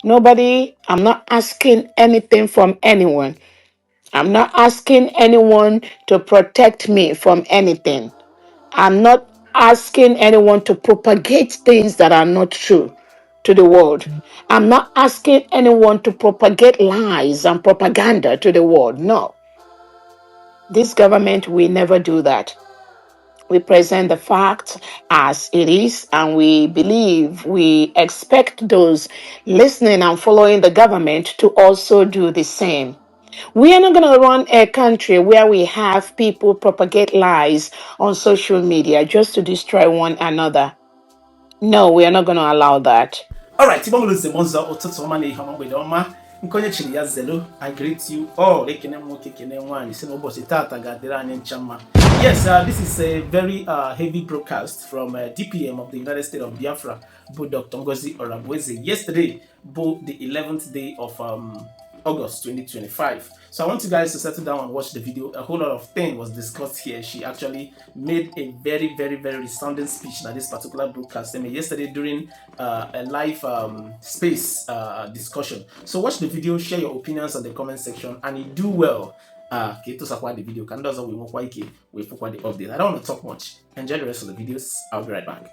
I'm not asking anything from anyone. I'm not asking anyone to protect me from anything. I'm not asking anyone to propagate things that are not true to the world. I'm not asking anyone to propagate lies and propaganda to the world. No, this government will never do that. We present the fact as it is, and we expect those listening and following the government to also do the same. We are not going to run a country where we have people propagate lies on social media just to destroy one another. No, we are not going to allow that. Alright, Ibonguluze Monza Ototoma ne Hamwe Doma. Nkonye chili ya zelo. I greet you all. Ekene mwoke kene mwani. Sino bosi tata gadira nchama. Yes, this is a very heavy broadcast from DPM of the United States of Biafra, Dr. NGOZI Orabουeze. Yesterday, the 11th day of August 2025. So I want you guys to settle down and watch the video. A whole lot of things was discussed here. She actually made a very, very, very resounding speech at this particular broadcast. I mean, yesterday during a live space discussion. So watch the video, share your opinions on the comment section, and you do well. Okay, to support the video. Can does we for the update. I don't want to talk much. Enjoy the rest of the videos. I'll be right back.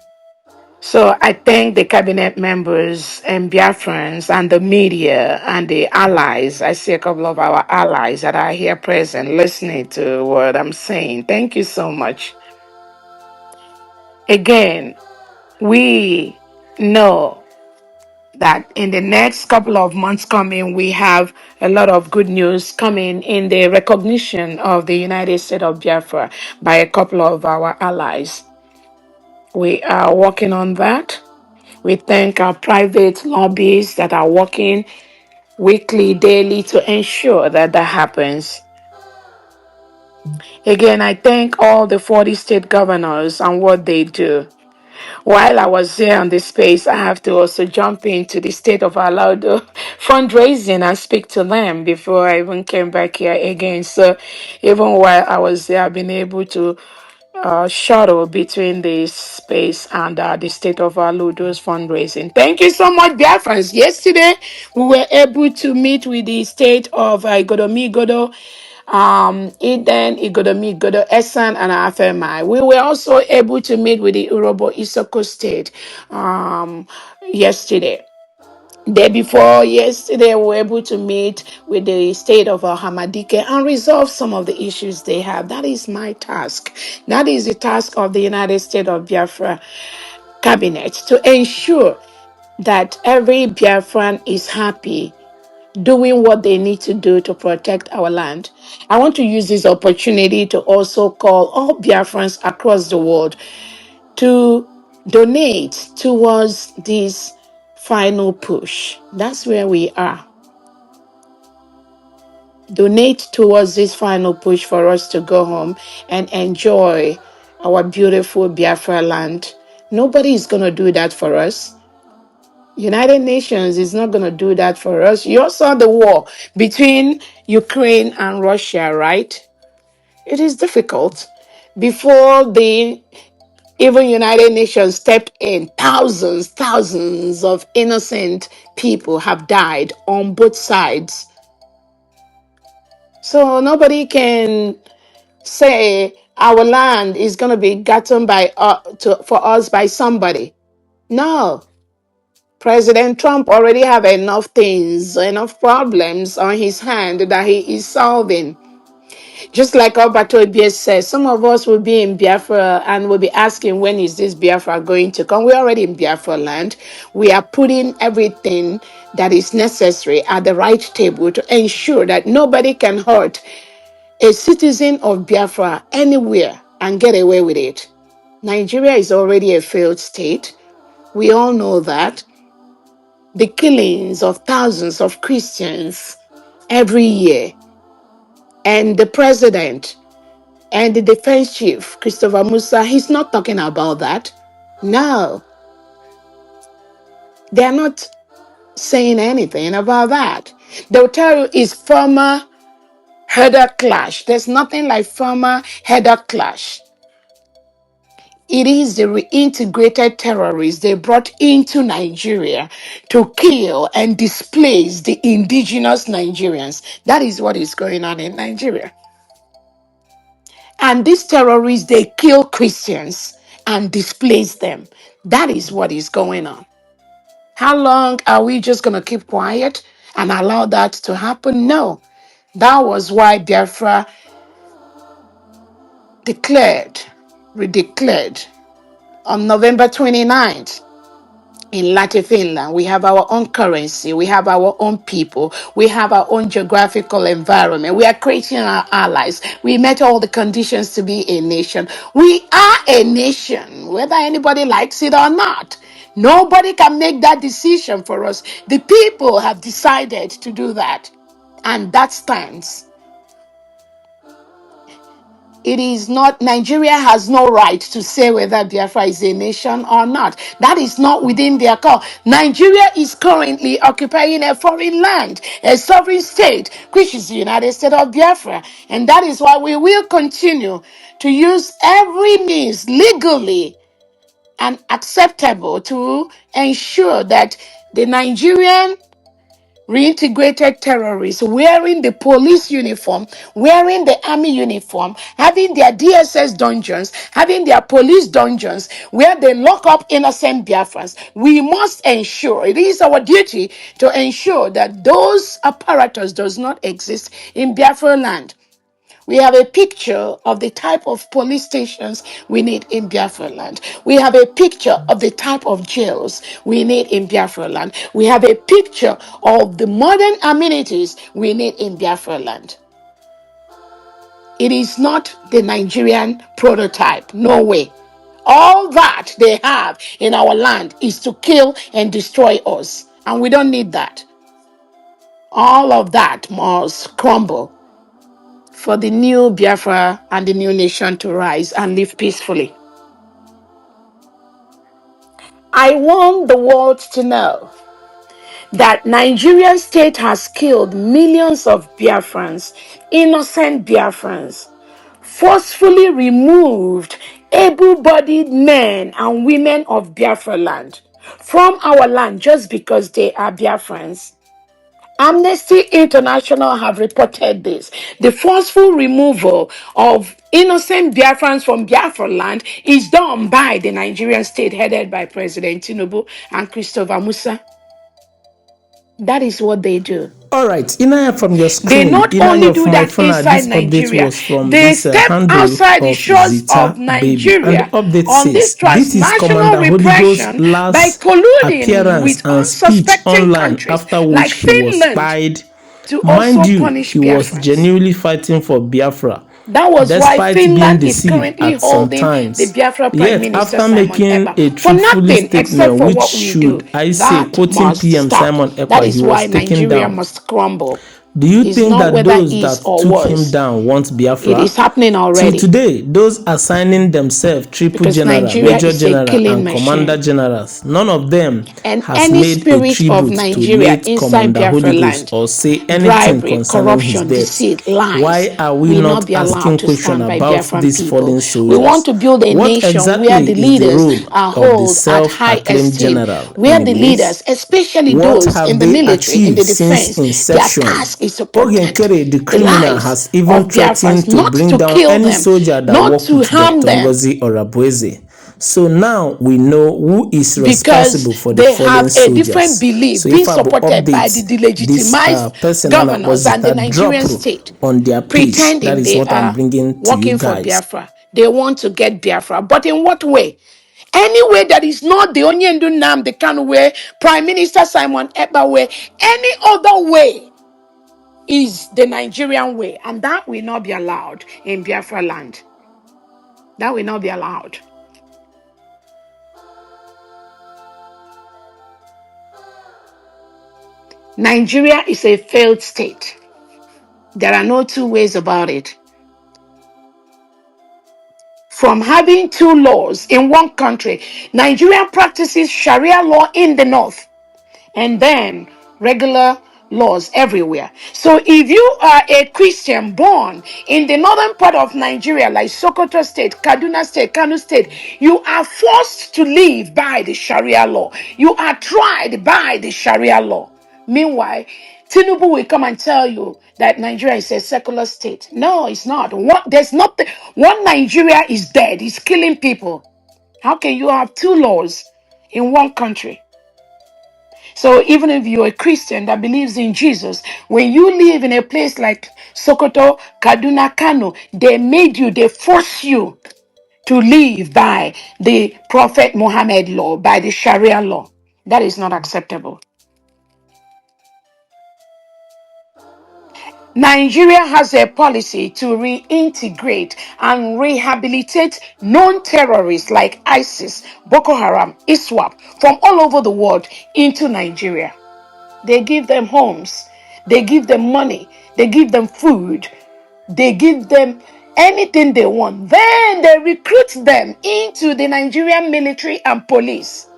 So I thank the cabinet members and Biafrans and the media and the allies. I see a couple of our allies that are here present listening to what I'm saying. Thank you so much. Again, we know that in the next couple of months coming, we have a lot of good news coming in the recognition of the United States of Biafra by a couple of our allies. We are working on that. We thank our private lobbies that are working weekly, daily to ensure that that happens. Again, I thank all the 40 state governors and what they do. While I was there on this space, I have to also jump into the state of Alaudo fundraising and speak to them before I even came back here again. So even while I was there, I've been able to shuttle between the space and the state of Aludo's fundraising. Thank you so much, Biafrans. Yesterday, we were able to meet with the state of Igodomigodo, Eden, Igodomigodo, Esan, and Afemai. We were also able to meet with the Urobo Isoko state yesterday. Day before yesterday, we were able to meet with the state of Hamadike and resolve some of the issues they have. That is my task. That is the task of the United States of Biafra cabinet to ensure that every Biafran is happy doing what they need to do to protect our land. I want to use this opportunity to also call all Biafrans across the world to donate towards this final push. That's where we are. Donate towards this final push for us to go home and enjoy our beautiful Biafra land. Nobody is going to do that for us. United Nations is not going to do that for us. You all saw the war between Ukraine and Russia, right? It is difficult. Before the even United Nations stepped in, thousands of innocent people have died on both sides. So nobody can say our land is going to be gotten for us by somebody. No. President Trump already have enough things, enough problems on his hand that he is solving. Just like Alberto Ibies says, some of us will be in Biafra and will be asking, when is this Biafra going to come? We're already in Biafra land. We are putting everything that is necessary at the right table to ensure that nobody can hurt a citizen of Biafra anywhere and get away with it. Nigeria is already a failed state. We all know that. The killings of thousands of Christians every year, and the president and the defense chief, Christopher Musa, he's not talking about that. No, they're not saying anything about that. They'll tell you it's former header clash. There's nothing like former header clash. It is the reintegrated terrorists they brought into Nigeria to kill and displace the indigenous Nigerians. That is what is going on in Nigeria. And these terrorists, they kill Christians and displace them. That is what is going on. How long are we just going to keep quiet and allow that to happen? No. That was why Biafra redeclared on November 29th. In Latin Finland, we have our own currency, we have our own people, we have our own geographical environment. We are creating our allies. We met all the conditions to be a nation. We are a nation, whether anybody likes it or not. Nobody can make that decision for us. The people have decided to do that, and that stands. It is not, Nigeria has no right to say whether Biafra is a nation or not. That is not within their call. Nigeria is currently occupying a foreign land, a sovereign state, which is the United States of Biafra. And that is why we will continue to use every means legally and acceptable to ensure that the Nigerian reintegrated terrorists wearing the police uniform, wearing the army uniform, having their DSS dungeons, having their police dungeons where they lock up innocent Biafrans. We must ensure, it is our duty to ensure that those apparatus does not exist in Biafra land. We have a picture of the type of police stations we need in Biafra land. We have a picture of the type of jails we need in Biafra land. We have a picture of the modern amenities we need in Biafra land. It is not the Nigerian prototype. No way. All that they have in our land is to kill and destroy us. And we don't need that. All of that must crumble for the new Biafra and the new nation to rise and live peacefully. I want the world to know that Nigerian state has killed millions of Biafrans, innocent Biafrans, forcefully removed able-bodied men and women of Biafra land from our land just because they are Biafrans. Amnesty International have reported this. The forceful removal of innocent Biafrans from Biafra land is done by the Nigerian state headed by President Tinubu and Christopher Musa. That is what they do. All right, Inaya, from your They screen, not only Inaya of do my that phone, inside this update Nigeria, was from they this step handle outside the of shores of Zita Baby. And the Nigeria update on this says, this is transnational Commander Holy Ghost's repression by last colluding appearance with and speech unsuspecting online, countries after like which he was Finland spied. to Mind also you, punish he was Biafrans. genuinely fighting for Biafra, That was why despite being Finland is deceived currently at some holding the times. Biafra Prime Yet, Minister after Simon making Ekpa a for truthfully nothing except statement, for which what we do. should, I say, That quoting must PM stop. Simon That Ekpa, he is was why taken Nigeria down. must crumble. Do you It's think not that whether those is that or took him was. down want It Biafra? is happening Till already today, those assigning themselves triple because general, Nigeria major is a general, killing and commander machine. generals, none of them And has any made a spirit of tribute to Nigeria late inside Commander Biafra Holy Ghost land, or say anything bribery, concerning his corruption, death. deceit, lies, Why are we will not not be allowed asking to questions stand by about Biafran these people. fallen We want soldiers? to build a What nation where the exactly is the leaders role are of the held at high self-acclaimed esteem, general where the anyways? leaders, especially What those have in the they military, in achieved the since defense, their inception? task is to protect Ogenkere, the the criminal, lives has even of threatened Biafrans, to not bring to down kill any them, soldier that not worked to with harm Dr. them, NGOZI Orabueze. So now we know who is because responsible for the they fallen have a different soldiers. belief So being if I will supported by the update this delegitimized person and governors and the opposite drop Nigerian state, on their page, that pretending is they what I'm are bringing to you working for guys. Biafra. They want to get Biafra. But in what way? Any way that is not the Onyendu Nam, the Kanu way, Prime Minister Simon Ekpa way, any other way is the Nigerian way. And that will not be allowed in Biafra land. That will not be allowed. Nigeria is a failed state. There are no two ways about it. From having two laws in one country, Nigeria practices Sharia law in the north, and then regular laws everywhere. So if you are a Christian born in the northern part of Nigeria, like Sokoto State, Kaduna State, Kano State, you are forced to live by the Sharia law. You are tried by the Sharia law. Meanwhile, Tinubu will come and tell you that Nigeria is a secular state. No, it's not. There's nothing. One Nigeria is dead. It's killing people. How can you have two laws in one country? So even if you're a Christian that believes in Jesus, when you live in a place like Sokoto, Kaduna, Kano, they force you to live by the Prophet Muhammad law, by the Sharia law. That is not acceptable. Nigeria has a policy to reintegrate and rehabilitate known terrorists like ISIS, Boko Haram, ISWAP from all over the world into Nigeria. They give them homes, they give them money, they give them food, they give them anything they want. Then they recruit them into the Nigerian military and police.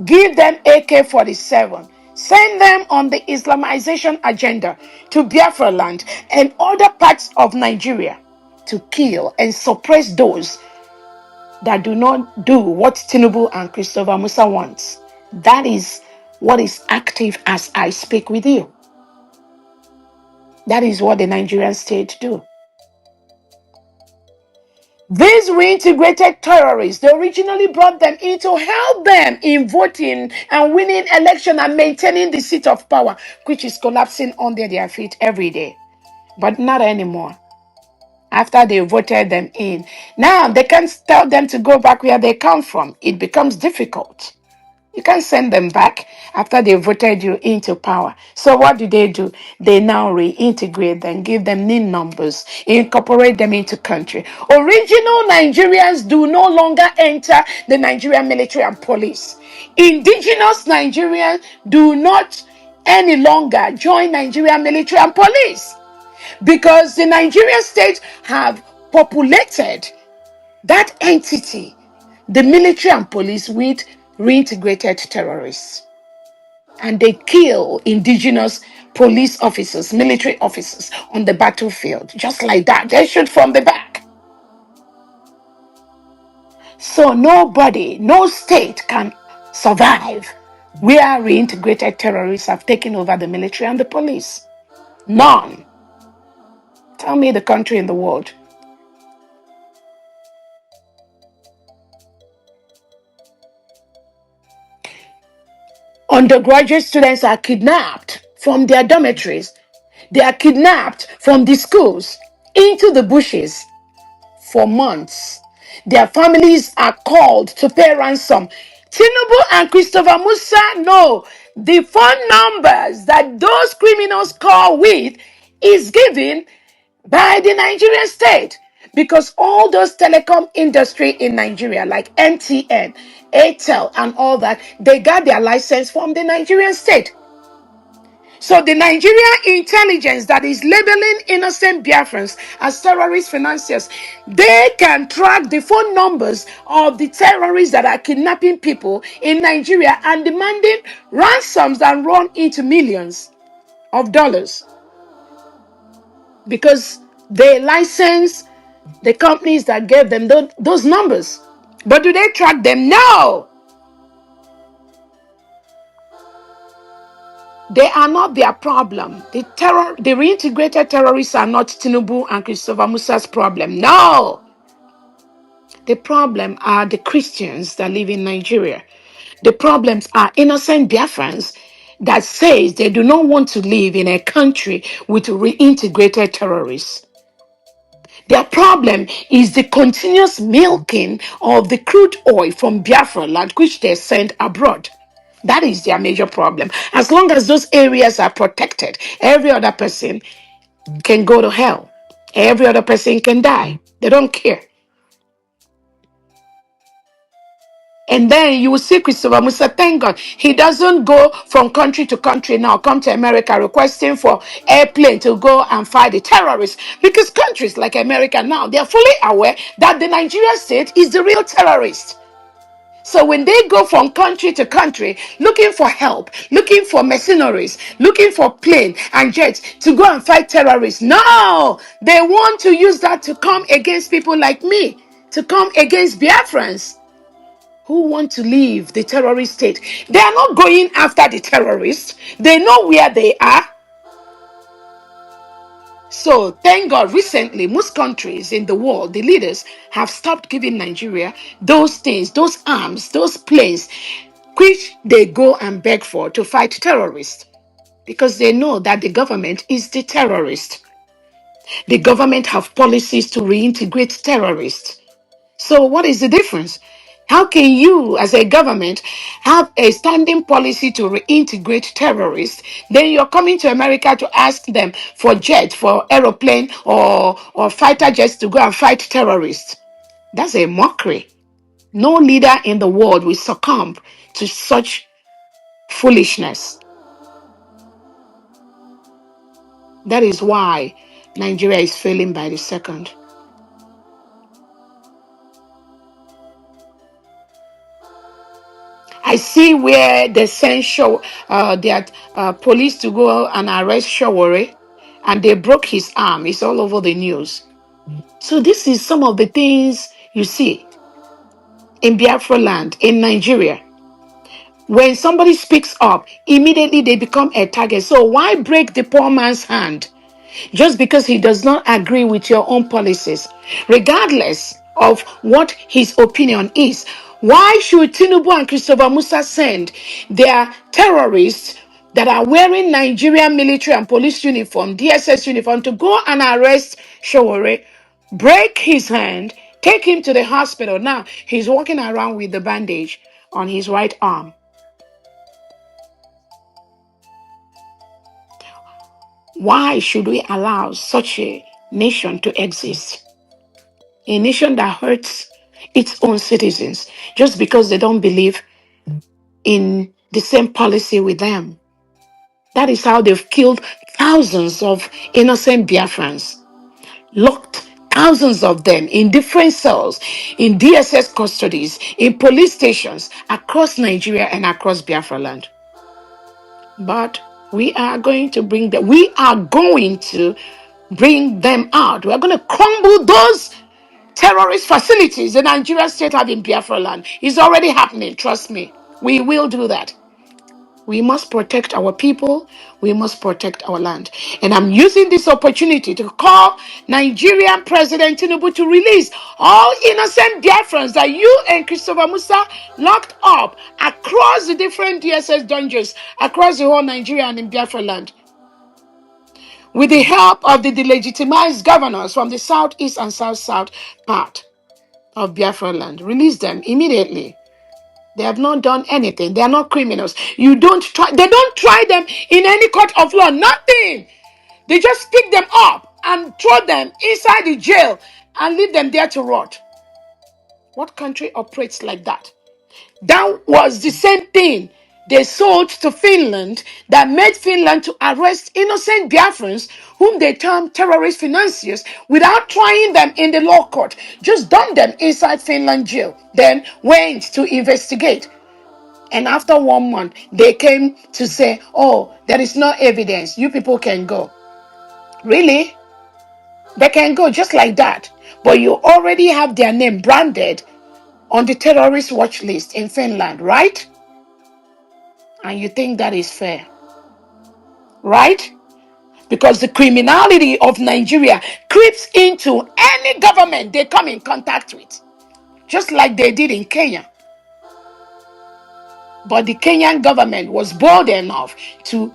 Give them AK-47. Send them on the Islamization agenda to Biafra land and other parts of Nigeria to kill and suppress those that do not do what Tinubu and Christopher Musa wants. That is what is active as I speak with you. That is what the Nigerian state do. These reintegrated terrorists, they originally brought them in to help them in voting and winning election and maintaining the seat of power, which is collapsing under their feet every day. But not anymore. After they voted them in, now they can't tell them to go back where they come from. It becomes difficult. You can't send them back after they voted you into power. So what do? They now reintegrate them, give them NIN numbers, incorporate them into country. Original Nigerians do no longer enter the Nigerian military and police. Indigenous Nigerians do not any longer join Nigerian military and police because the Nigerian state have populated that entity, the military and police, with reintegrated terrorists. And they kill indigenous police officers, military officers on the battlefield. Just like that. They shoot from the back. So nobody, no state can survive where reintegrated terrorists have taken over the military and the police. None. Tell me the country in the world. Undergraduate students are kidnapped from their dormitories. They are kidnapped from the schools into the bushes for months. Their families are called to pay ransom. Tinubu and Christopher Musa know the phone numbers that those criminals call with is given by the Nigerian state, because all those telecom industry in Nigeria like MTN, Airtel and all that, they got their license from the Nigerian state. So the Nigerian intelligence that is labeling innocent Biafrans as terrorist financiers, they can track the phone numbers of the terrorists that are kidnapping people in Nigeria and demanding ransoms that run into millions of dollars, because they license the companies that gave them those numbers. But do they track them? No. They are not their problem. The reintegrated terrorists are not Tinubu and Christopher Musa's problem. No. The problem are the Christians that live in Nigeria. The problems are innocent Biafrans that says they do not want to live in a country with reintegrated terrorists. Their problem is the continuous milking of the crude oil from Biafra land, which they send abroad. That is their major problem. As long as those areas are protected, every other person can go to hell. Every other person can die. They don't care. And then you will see Christopher Musa, thank God, he doesn't go from country to country now, come to America requesting for airplane to go and fight the terrorists. Because countries like America now, they are fully aware that the Nigerian state is the real terrorist. So when they go from country to country looking for help, looking for mercenaries, looking for plane and jets to go and fight terrorists, no, they want to use that to come against people like me, to come against Biafrans who want to leave the terrorist state. They are not going after the terrorists. They know where they are. So thank God recently, most countries in the world, the leaders have stopped giving Nigeria those things, those arms, those planes, which they go and beg for to fight terrorists. Because they know that the government is the terrorist. The government have policies to reintegrate terrorists. So what is the difference? How can you, as a government, have a standing policy to reintegrate terrorists? Then you're coming to America to ask them for jets, for aeroplane or fighter jets to go and fight terrorists. That's a mockery. No leader in the world will succumb to such foolishness. That is why Nigeria is failing by the second. I see where they sent their police to go and arrest Shawore, and they broke his arm. It's all over the news. So this is some of the things you see in Biafra land, in Nigeria. When somebody speaks up, immediately they become a target. So why break the poor man's hand just because he does not agree with your own policies, regardless of what his opinion is? Why should Tinubu and Christopher Musa send their terrorists that are wearing Nigerian military and police uniform, DSS uniform, to go and arrest Shawore, break his hand, take him to the hospital? Now he's walking around with the bandage on his right arm. Why should we allow such a nation to exist? A nation that hurts its own citizens just because they don't believe in the same policy with them. That is how they've killed thousands of innocent Biafrans, locked thousands of them in different cells, in DSS custodies, in police stations across Nigeria and across Biafra land. But we are going to bring them out. We are going to crumble those terrorist facilities the Nigerian state have in Biafra land. It's already happening, trust me. We will do that. We must protect our people. We must protect our land. And I'm using this opportunity to call Nigerian President Tinubu to release all innocent Biafrans that you and Christopher Musa locked up across the different DSS dungeons across the whole Nigeria and in Biafra land. With the help of the delegitimized governors from the southeast and south part of Biafra land. Release them immediately. They have not done anything. They are not criminals. They don't try them in any court of law. Nothing. They just pick them up and throw them inside the jail and leave them there to rot. What country operates like that? That was the same thing they sold to Finland that made Finland to arrest innocent Biafrans whom they termed terrorist financiers without trying them in the law court. Just dumped them inside Finland jail. Then went to investigate. And after 1 month, they came to say, oh, there is no evidence. You people can go. Really? They can go just like that. But you already have their name branded on the terrorist watch list in Finland, right? And you think that is fair, right? Because the criminality of Nigeria creeps into any government they come in contact with, just like they did in Kenya. But the Kenyan government was bold enough to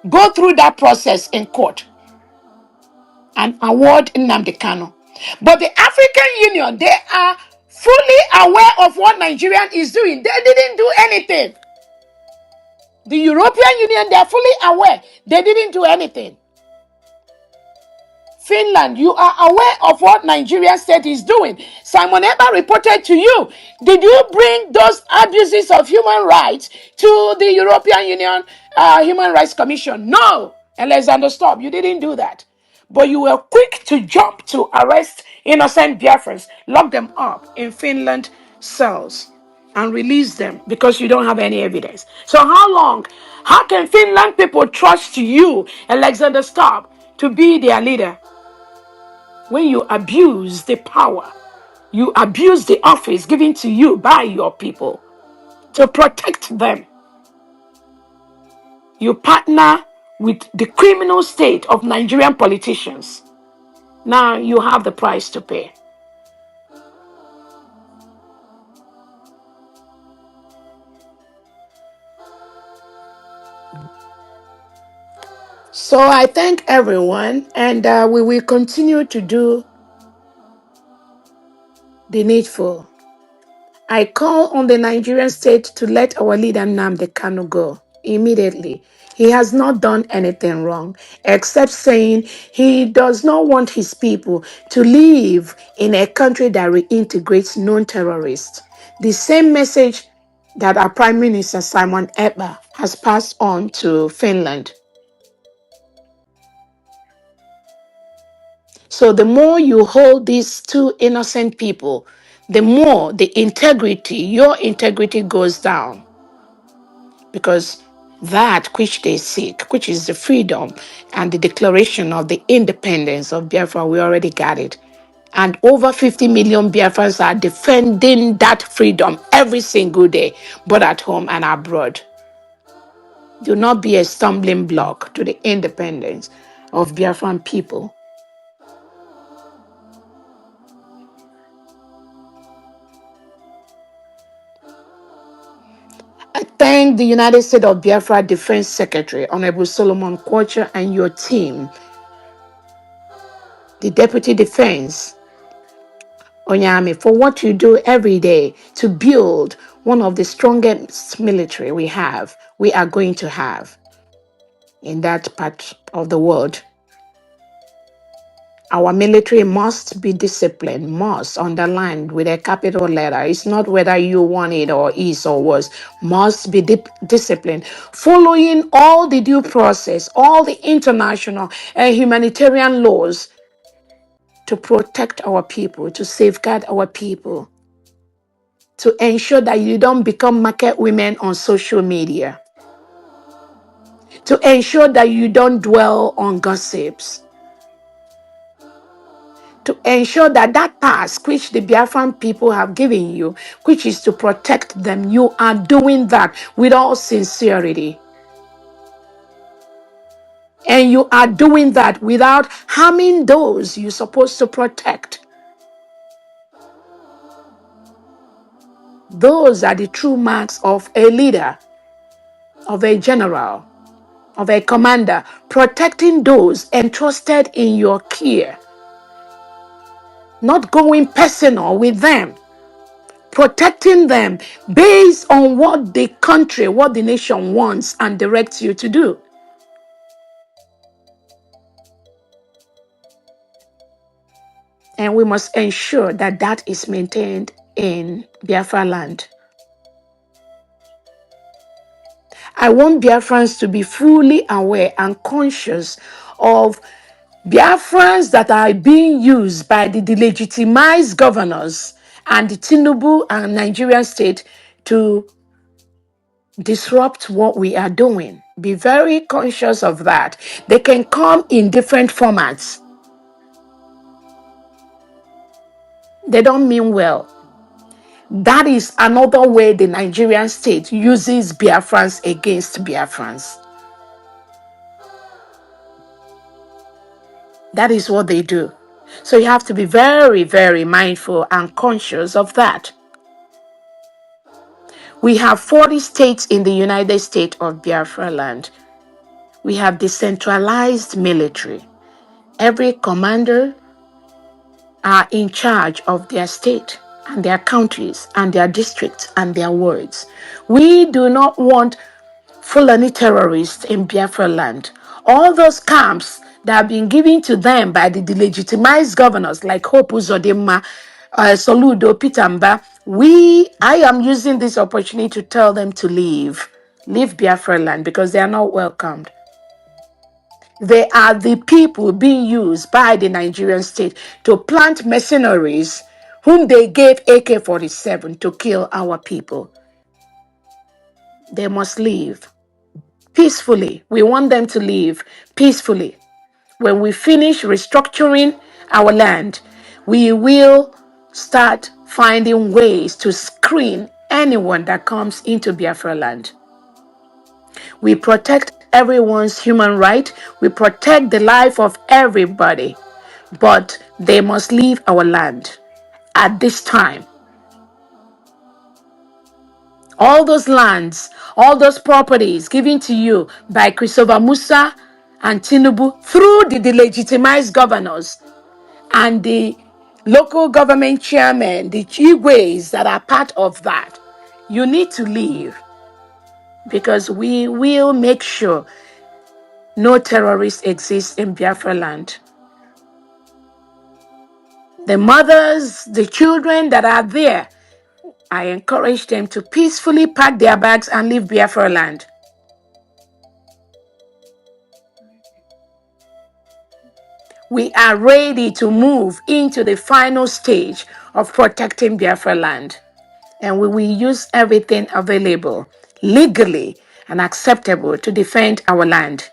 go through that process in court and award Nnamdi Kanu. But the African Union, they are fully aware of what Nigeria is doing. They didn't do anything. The European Union, they are fully aware. They didn't do anything. Finland, you are aware of what Nigerian state is doing. Simon Eber reported to you. Did you bring those abuses of human rights to the European Union Human Rights Commission? No. Alexander Stubb, you didn't do that. But you were quick to jump to arrest innocent Biafrans, lock them up in Finland cells. and release them because you don't have any evidence. So how long? How can Finland people trust you, Alexander Stubb, to be their leader when you abuse the power? You abuse the office given to you by your people to protect them. You partner with the criminal state of Nigerian politicians. Now you have the price to pay. So I thank everyone, and we will continue to do the needful. I call on the Nigerian state to let our leader Nnamdi Kanu go immediately. He has not done anything wrong except saying he does not want his people to live in a country that reintegrates known terrorists. The same message that our Prime Minister Simon Ekpa has passed on to Finland. So the more you hold these two innocent people, the more your integrity goes down. Because that which they seek, which is the freedom and the declaration of the independence of Biafra, we already got it. And over 50 million Biafrans are defending that freedom every single day, both at home and abroad. Do not be a stumbling block to the independence of Biafran people. I thank the United States of Biafra Defense Secretary, Honorable Solomon Kwacha, and your team, the Deputy Defense Onyame, for what you do every day to build one of the strongest military we are going to have in that part of the world. Our military must be disciplined, must, underlined with a capital letter. It's not whether you want it or is or was, must be disciplined, following all the due process, all the international and humanitarian laws to protect our people, to safeguard our people, to ensure that you don't become market women on social media, to ensure that you don't dwell on gossips, to ensure that that task which the Biafran people have given you, which is to protect them, you are doing that with all sincerity. And you are doing that without harming those you're supposed to protect. Those are the true marks of a leader, of a general, of a commander, protecting those entrusted in your care, not going personal with them, protecting them based on what the country, what the nation wants and directs you to do. And we must ensure that that is maintained in Biafra land. I want Biafrans to be fully aware and conscious of Biafrans that are being used by the delegitimized governors and the Tinubu and Nigerian state to disrupt what we are doing. Be very conscious of that. They can come in different formats. They don't mean well. That is another way the Nigerian state uses Biafrans against Biafrans. That is what they do. So you have to be very, very mindful and conscious of that. We have 40 states in the United States of Biafra land. We have decentralized military. Every commander are in charge of their state and their countries and their districts and their wards. We do not want Fulani terrorists in Biafra land. All those camps that have been given to them by the delegitimized governors like Hope Uzodinma, Soludo, Pitamba, I am using this opportunity to tell them to leave Biafra land because they are not welcomed. They are the people being used by the Nigerian state to plant mercenaries whom they gave AK-47 to kill our people. They must leave peacefully. We want them to leave peacefully. When we finish restructuring our land, we will start finding ways to screen anyone that comes into Biafra land. We protect everyone's human right. We protect the life of everybody. But they must leave our land at this time. All those lands, all those properties given to you by Christopher Musa and Tinubu through the delegitimized governors and the local government chairmen, the Igwes that are part of that, you need to leave, because we will make sure no terrorists exist in Biafra land. The mothers, the children that are there, I encourage them to peacefully pack their bags and leave Biafra land. We are ready to move into the final stage of protecting Biafra land. And we will use everything available, legally and acceptable, to defend our land.